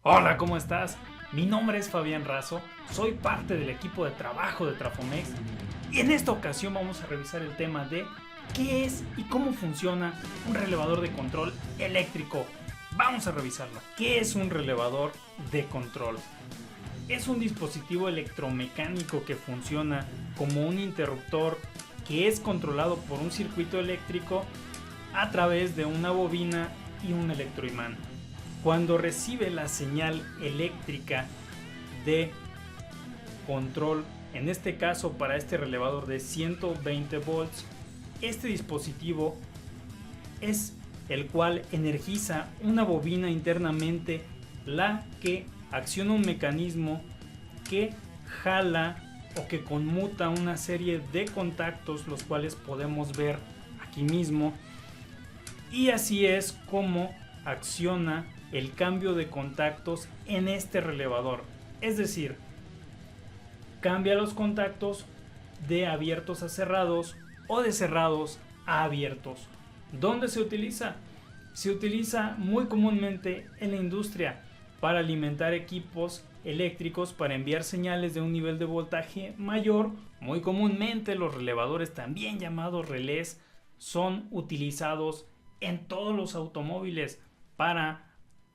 Hola, ¿cómo estás? Mi nombre es Fabián Razo, soy parte del equipo de trabajo de Trafomex y en esta ocasión vamos a revisar el tema de qué es y cómo funciona un relevador de control eléctrico. Vamos a revisarlo. ¿Qué es un relevador de control? Es un dispositivo electromecánico que funciona como un interruptor que es controlado por un circuito eléctrico a través de una bobina y un electroimán. Cuando recibe la señal eléctrica de control, en este caso para este relevador de 120 volts, este dispositivo es el cual energiza una bobina internamente, la que acciona un mecanismo que jala o que conmuta una serie de contactos, los cuales podemos ver aquí mismo, y así es como acciona el cambio de contactos en este relevador. Es decir, cambia los contactos de abiertos a cerrados o de cerrados a abiertos. ¿Dónde se utiliza? Se utiliza muy comúnmente en la industria para alimentar equipos eléctricos para enviar señales de un nivel de voltaje mayor. Muy comúnmente los relevadores, también llamados relés, son utilizados en todos los automóviles para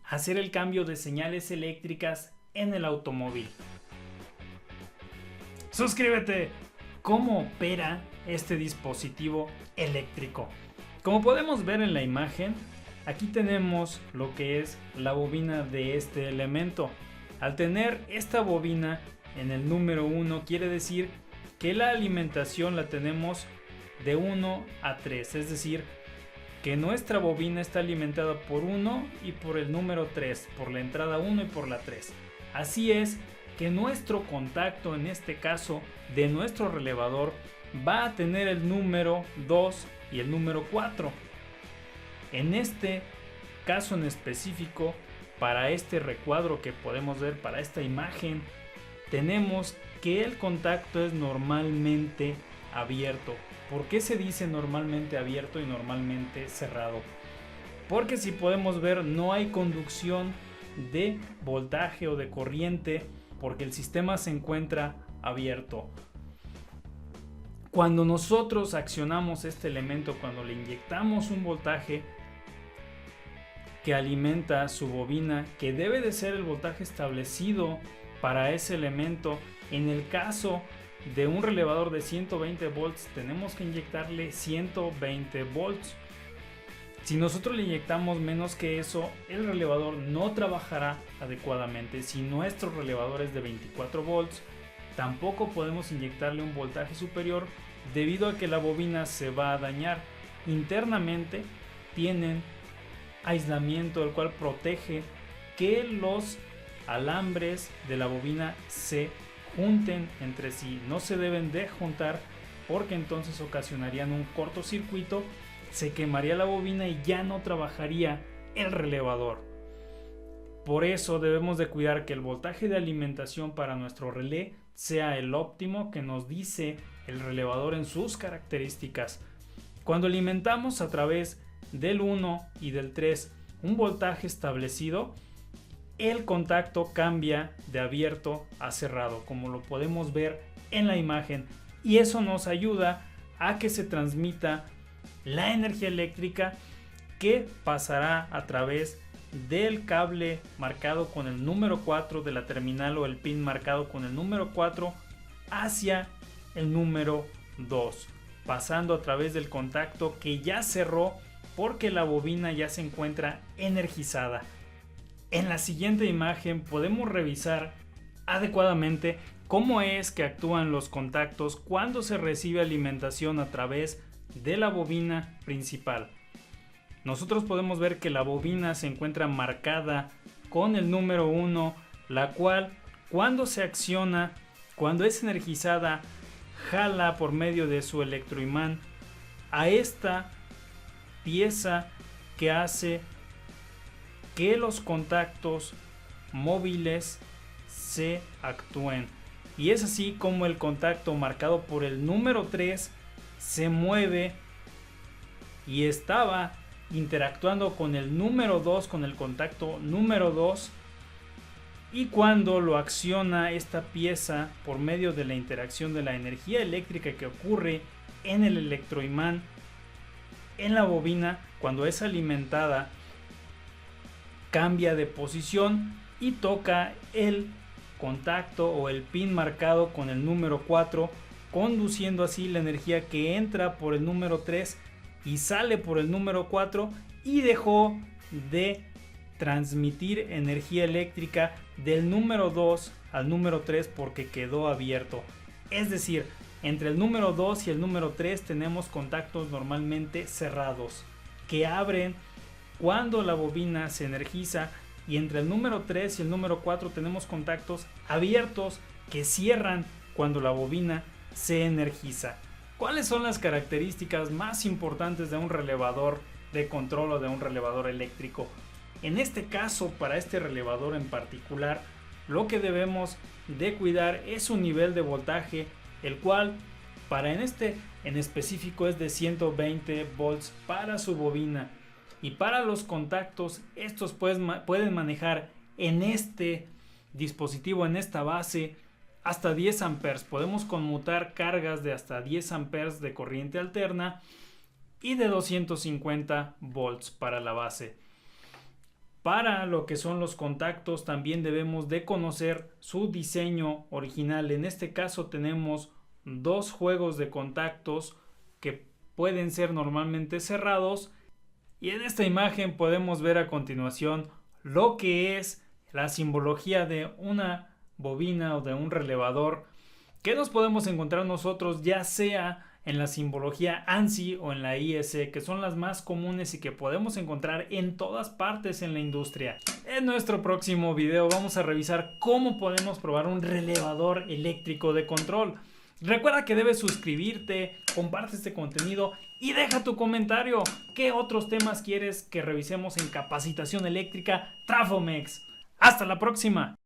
hacer el cambio de señales eléctricas en el automóvil. Suscríbete. ¿Cómo opera este dispositivo eléctrico? Como podemos ver en la imagen, aquí tenemos lo que es la bobina de este elemento. Al tener esta bobina en el número 1, quiere decir que la alimentación la tenemos de 1 a 3, es decir, que nuestra bobina está alimentada por 1 y por el número 3, por la entrada 1 y por la 3. Así es que nuestro contacto, en este caso de nuestro relevador, va a tener el número 2 y el número 4. En este caso en específico, para este recuadro que podemos ver, para esta imagen, tenemos que el contacto es normalmente abierto. ¿Por qué se dice normalmente abierto y normalmente cerrado? Porque si podemos ver, no hay conducción de voltaje o de corriente porque el sistema se encuentra abierto. Cuando nosotros accionamos este elemento, cuando le inyectamos un voltaje que alimenta su bobina, que debe de ser el voltaje establecido para ese elemento, en el caso de un relevador de 120 volts tenemos que inyectarle 120 volts. Si nosotros le inyectamos menos que eso, el relevador no trabajará adecuadamente. Si nuestro relevador es de 24 volts, tampoco podemos inyectarle un voltaje superior debido a que la bobina se va a dañar. Internamente tienen aislamiento, el cual protege que los alambres de la bobina se junten entre sí. No se deben de juntar porque entonces ocasionarían un cortocircuito, se quemaría la bobina y ya no trabajaría el relevador. Por eso debemos de cuidar que el voltaje de alimentación para nuestro relé sea el óptimo que nos dice el relevador en sus características. Cuando alimentamos a través del 1 y del 3 un voltaje establecido, el contacto cambia de abierto a cerrado, como lo podemos ver en la imagen, y eso nos ayuda a que se transmita la energía eléctrica que pasará a través del cable marcado con el número 4 de la terminal o el pin marcado con el número 4 hacia el número 2, pasando a través del contacto que ya cerró porque la bobina ya se encuentra energizada. En la siguiente imagen podemos revisar adecuadamente cómo es que actúan los contactos cuando se recibe alimentación a través de la bobina principal. Nosotros podemos ver que la bobina se encuentra marcada con el número 1, la cual cuando se acciona, cuando es energizada, jala por medio de su electroimán a esta pieza que hace que los contactos móviles se actúen. Y es así como el contacto marcado por el número 3 se mueve y estaba interactuando con el número 2, con el contacto número 2, y cuando lo acciona esta pieza por medio de la interacción de la energía eléctrica que ocurre en el electroimán en la bobina, cuando es alimentada, cambia de posición y toca el contacto o el pin marcado con el número 4, conduciendo así la energía que entra por el número 3 y sale por el número 4, y dejó de transmitir energía eléctrica del número 2 al número 3 porque quedó abierto. Es decir, entre el número 2 y el número 3 tenemos contactos normalmente cerrados que abren cuando la bobina se energiza, y entre el número 3 y el número 4 tenemos contactos abiertos que cierran cuando la bobina se energiza. ¿Cuáles son las características más importantes de un relevador de control o de un relevador eléctrico? En este caso, para este relevador en particular, lo que debemos de cuidar es su nivel de voltaje, el cual para en específico es de 120 volts para su bobina, y para los contactos estos pueden manejar en este dispositivo, en esta base, hasta 10 amperes. Podemos conmutar cargas de hasta 10 amperes de corriente alterna y de 250 volts para la base. Para lo que son los contactos también debemos de conocer su diseño original. En este caso tenemos dos juegos de contactos que pueden ser normalmente cerrados, y en esta imagen podemos ver a continuación lo que es la simbología de una bobina o de un relevador que nos podemos encontrar nosotros, ya sea en la simbología ANSI o en la IS, que son las más comunes y que podemos encontrar en todas partes en la industria. En nuestro próximo video vamos a revisar cómo podemos probar un relevador eléctrico de control. Recuerda que debes suscribirte, comparte este contenido y deja tu comentario. ¿Qué otros temas quieres que revisemos en capacitación eléctrica Trafomex? ¡Hasta la próxima!